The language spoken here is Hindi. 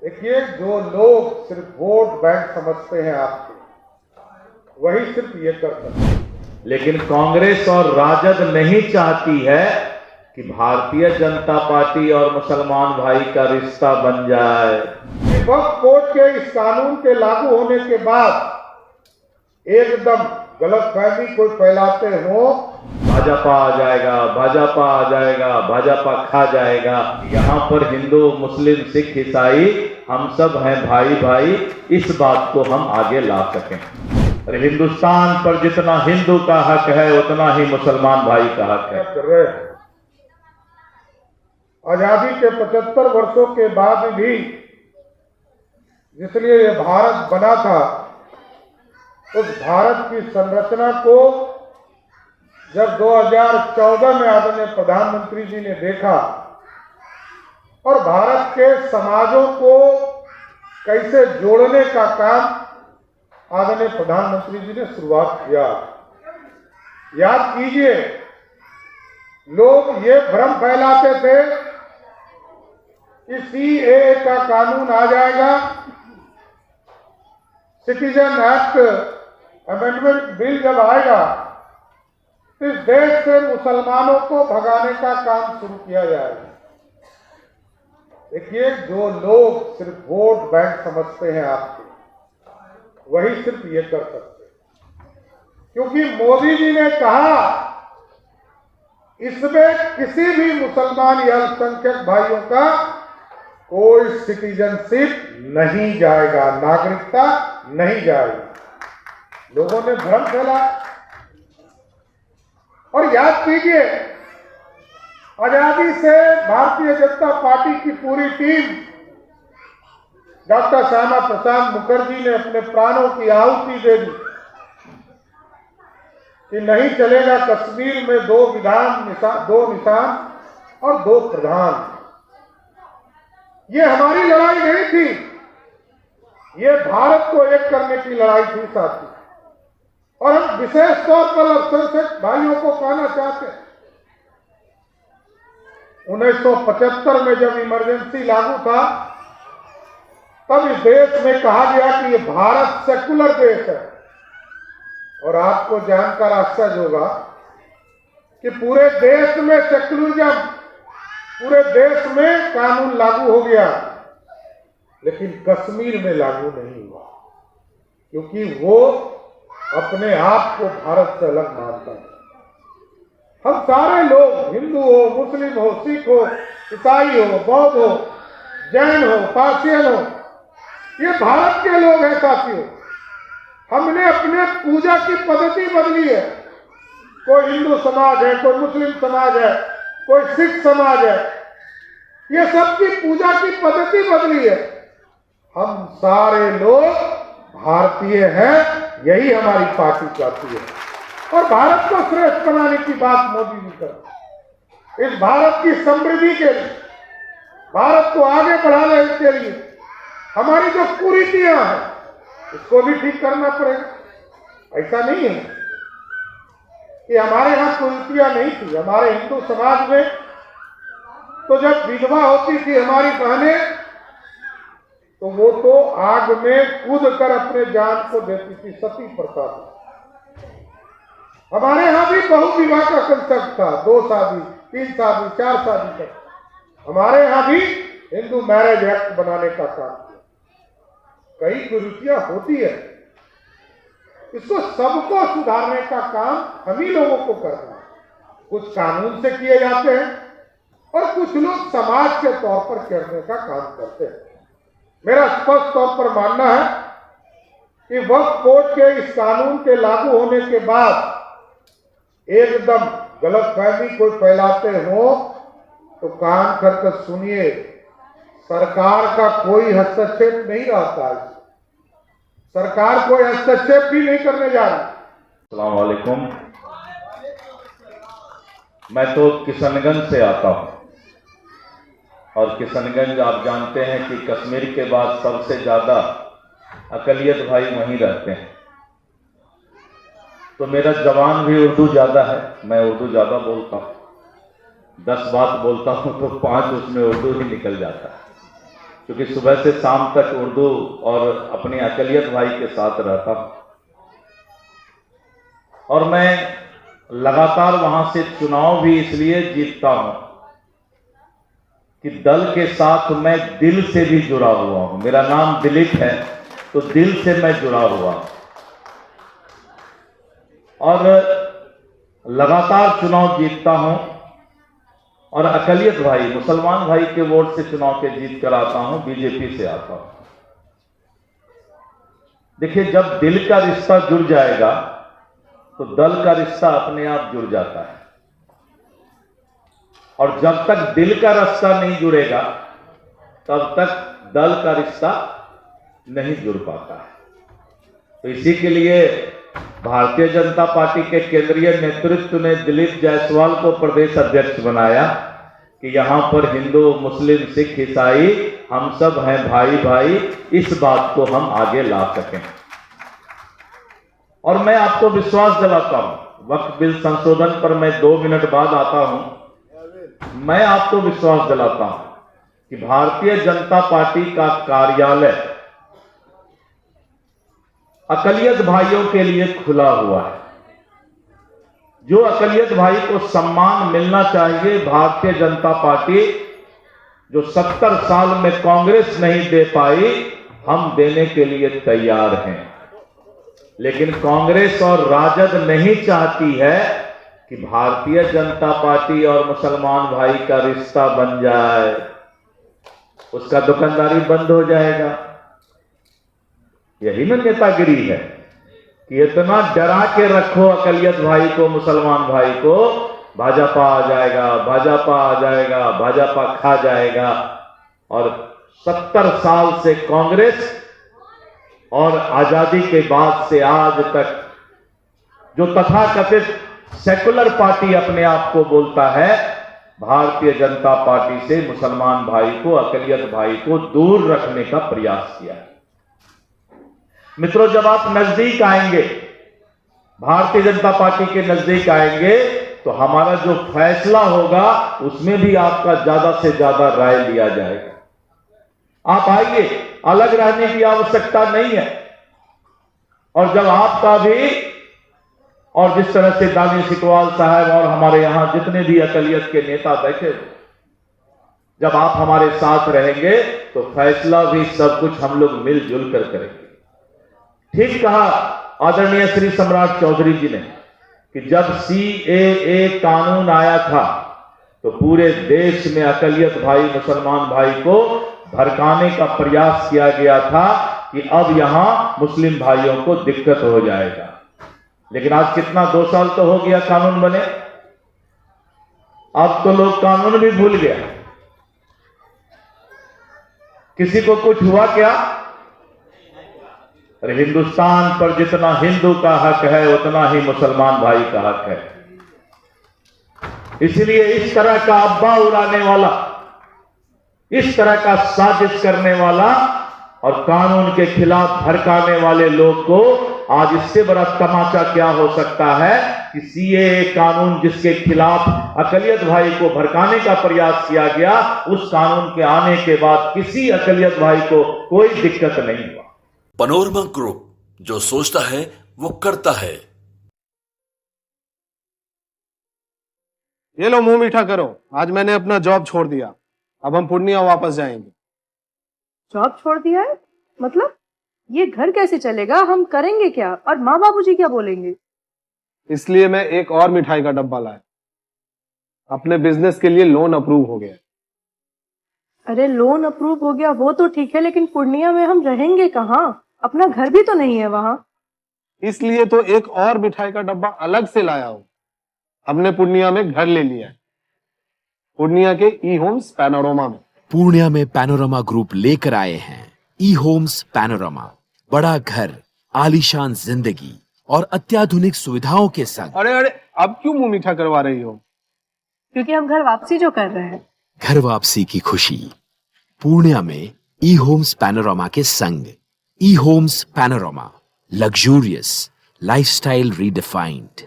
देखिए, जो लोग सिर्फ वोट बैंक समझते हैं आपके, वही सिर्फ ये कर सकते हैं। लेकिन कांग्रेस और राजद नहीं चाहती है कि भारतीय जनता पार्टी और मुसलमान भाई का रिश्ता बन जाए। वक्फ बोर्ड के इस कानून के लागू होने के बाद एकदम गलतफहमी कोई फैलाते हो, भाजपा आ जाएगा, भाजपा आ जाएगा, भाजपा खा जाएगा। यहाँ पर हिंदू, मुस्लिम, सिख, ईसाई हम सब हैं भाई भाई, इस बात को हम आगे ला सकें। और हिंदुस्तान पर जितना हिंदू का हक है उतना ही मुसलमान भाई का हक है। आजादी के 75 वर्षों के बाद भी जिसलिए ये भारत बना था, उस भारत की संरचना को जब 2014 में आदरणीय प्रधानमंत्री जी ने देखा और भारत के समाजों को कैसे जोड़ने का काम आदरणीय प्रधानमंत्री जी ने शुरुआत किया। याद कीजिए, लोग ये भ्रम फैलाते थे कि सीएए का कानून आ जाएगा, सिटीजन एक्ट अमेंडमेंट बिल जब आएगा तो इस देश से मुसलमानों को भगाने का काम शुरू किया जाएगा। देखिए, जो लोग सिर्फ वोट बैंक समझते हैं आपके, वही सिर्फ ये कर सकते हैं। क्योंकि मोदी जी ने कहा इसमें किसी भी मुसलमान या अल्पसंख्यक भाइयों का कोई सिटीजनशिप नहीं जाएगा, नागरिकता नहीं जाएगी। लोगों ने भ्रम फैला। और याद कीजिए, आजादी से भारतीय जनता पार्टी की पूरी टीम डॉक्टर श्यामा प्रसाद मुखर्जी ने अपने प्राणों की आहुति दे दी कि नहीं चलेगा कश्मीर में दो निशान और दो प्रधान। ये हमारी लड़ाई नहीं थी, ये भारत को एक करने की लड़ाई थी साथी। और हम विशेष तौर पर अल्पसंख्यक भाइयों को कहना चाहते हैं, 1975 में जब इमरजेंसी लागू था, तब इस देश में कहा गया कि ये भारत सेकुलर देश है। और आपको जानकर आश्चर्य होगा कि पूरे देश में सेकुलरिज्म, पूरे देश में कानून लागू हो गया, लेकिन कश्मीर में लागू नहीं हुआ, क्योंकि वो अपने आप को भारत से अलग मानता है। हम सारे लोग, हिंदू हो, मुस्लिम हो, सिख हो, ईसाई हो, बौद्ध हो, जैन हो, पारसियन हो, ये भारत के लोग हैं साथियों। हमने अपने पूजा की पद्धति बदली है। कोई हिंदू समाज है, कोई मुस्लिम समाज है, कोई सिख समाज है, ये सबकी पूजा की पद्धति बदली है। हम सारे लोग भारतीय हैं, यही हमारी पार्टी चाहती है। और भारत को श्रेष्ठ बनाने की बात मोदी जी कर, इस भारत की समृद्धि के लिए, भारत को आगे बढ़ाने के लिए हमारी जो कुरीतियां हैं, इसको भी ठीक करना पड़ेगा। ऐसा नहीं है कि हमारे यहाँ कुरीतियां नहीं थी। हमारे हिंदू समाज में तो जब विधवा होती थी हमारी बहनें, तो वो तो आग में कूद कर अपने जान को देती थी, सती प्रथा थी। हमारे यहाँ भी बहु विवाह का कंसेप्ट था, 2 शादी, 3 शादी, 4 शादी तक। हमारे यहाँ भी हिंदू मैरिज एक्ट बनाने का काम किया। कई कुरीतियां होती है, इसको सबको सुधारने का काम हम ही लोगों को करना है। कुछ कानून से किए जाते हैं और कुछ लोग समाज के तौर पर करने का काम करते हैं। मेरा स्पष्ट तौर पर मानना है कि वक्फ बोर्ड के इस कानून के लागू होने के बाद एकदम गलतफहमी कोई फैलाते हो तो कान करके सुनिए, सरकार का कोई हस्तक्षेप नहीं रहता है। सरकार कोई हस्तक्षेप भी नहीं करने जा रही। अस्सलाम वालेकुम। मैं तो किशनगंज से आता हूं और किशनगंज आप जानते हैं कि कश्मीर के बाद सबसे ज्यादा अकलियत भाई वहीं रहते हैं। तो मेरा जबान भी उर्दू ज्यादा है, मैं उर्दू ज्यादा बोलता हूँ। 10 बात बोलता हूँ तो 5 उसमें उर्दू ही निकल जाता है। क्योंकि सुबह से शाम तक उर्दू और अपने अकलियत भाई के साथ रहता हूं और मैं लगातार वहां से चुनाव भी इसलिए जीतता हूं कि दल के साथ मैं दिल से भी जुड़ा हुआ हूं। मेरा नाम दिलीप है, तो दिल से मैं जुड़ा हुआ हूं और लगातार चुनाव जीतता हूं और अकलियत भाई, मुसलमान भाई के वोट से चुनाव के जीत कर आता हूं, बीजेपी से आता हूं। देखिए, जब दिल का रिश्ता जुड़ जाएगा तो दल का रिश्ता अपने आप जुड़ जाता है और जब तक दिल का रिश्ता नहीं जुड़ेगा तब तक दल का रिश्ता नहीं जुड़ पाता है। तो इसी के लिए भारतीय जनता पार्टी के केंद्रीय नेतृत्व ने दिलीप जायसवाल को प्रदेश अध्यक्ष बनाया कि यहां पर हिंदू, मुस्लिम, सिख, ईसाई हम सब हैं भाई भाई, इस बात को हम आगे ला सकें। और मैं आपको विश्वास दिलाता हूं, वक्फ बिल संशोधन पर मैं 2 मिनट बाद आता हूं, मैं आपको विश्वास दिलाता हूं कि भारतीय जनता पार्टी का कार्यालय अकलियत भाइयों के लिए खुला हुआ है। जो अकलियत भाई को सम्मान मिलना चाहिए, भारतीय जनता पार्टी जो 70 साल में कांग्रेस नहीं दे पाई, हम देने के लिए तैयार हैं। लेकिन कांग्रेस और राजद नहीं चाहती है कि भारतीय जनता पार्टी और मुसलमान भाई का रिश्ता बन जाए, उसका दुकानदारी बंद हो जाएगा। यही ना नेतागिरी है कि इतना डरा के रखो अकलियत भाई को, मुसलमान भाई को, भाजपा आ जाएगा, भाजपा आ जाएगा, भाजपा खा जाएगा। और 70 साल से कांग्रेस और आजादी के बाद से आज तक जो तथाकथित सेकुलर पार्टी अपने आप को बोलता है, भारतीय जनता पार्टी से मुसलमान भाई को, अकलियत भाई को दूर रखने का प्रयास किया। मित्रों, जब आप नजदीक आएंगे, भारतीय जनता पार्टी के नजदीक आएंगे, तो हमारा जो फैसला होगा उसमें भी आपका ज्यादा से ज्यादा राय लिया जाएगा। आप आइए, अलग रहने की आवश्यकता नहीं है। और जब आपका भी, और जिस तरह से दानिश इकबाल साहब और हमारे यहां जितने भी अकलियत के नेता बैठे, जब आप हमारे साथ रहेंगे तो फैसला भी सब कुछ हम लोग मिलजुल कर करेंगे। ठीक कहा आदरणीय श्री सम्राट चौधरी जी ने कि जब CAA कानून आया था तो पूरे देश में अकलियत भाई, मुसलमान भाई को भड़काने का प्रयास किया गया था कि अब यहां मुस्लिम भाइयों को दिक्कत हो जाएगा। लेकिन आज कितना, 2 साल तो हो गया कानून बने, अब तो लोग कानून भी भूल गया। किसी को कुछ हुआ क्या? अरे, हिंदुस्तान पर जितना हिंदू का हक है उतना ही मुसलमान भाई का हक है। इसलिए इस तरह का अब्बा उड़ाने वाला, इस तरह का साजिश करने वाला और कानून के खिलाफ भड़काने वाले लोग को आज इससे बड़ा तमाचा क्या हो सकता है कि CAA कानून जिसके खिलाफ अकलियत भाई को भड़काने का प्रयास किया गया, उस कानून के आने के बाद किसी अकलियत भाई को कोई दिक्कत नहीं हुआ। पैनोरमा ग्रुप, जो सोचता है वो करता है। ये लो, मुंह मीठा करो। आज मैंने अपना जॉब छोड़ दिया, अब हम पूर्णिया वापस जाएंगे। जॉब छोड़ दिया है? मतलब ये घर कैसे चलेगा? हम करेंगे क्या? और माँ बाबूजी क्या बोलेंगे? इसलिए मैं एक और मिठाई का डब्बा लाया। अपने बिजनेस के लिए लोन अप्रूव हो गया। अरे, लोन अप्रूव हो गया वो तो ठीक है, लेकिन पूर्णिया में हम रहेंगे कहाँ? अपना घर भी तो नहीं है वहां। इसलिए तो एक और मिठाई का डब्बा अलग से लाया हूं। हमने पूर्णिया में घर ले लिया है, पूर्णिया के ई-होम्स पैनोरमा में। पूर्णिया में पैनोरमा ग्रुप लेकर आए हैं ई-होम्स पैनोरमा। बड़ा घर, आलीशान जिंदगी और अत्याधुनिक सुविधाओं के संग। अरे, अब क्यों मुंह मीठा करवा रही हो? क्योंकि हम घर वापसी जो कर रहे हैं। घर वापसी की खुशी पूर्णिया में ई-होम्स पैनोरमा के संग। ई-होम्स पैनोरमा, लग्जूरियस लाइफस्टाइल रीडिफाइंड।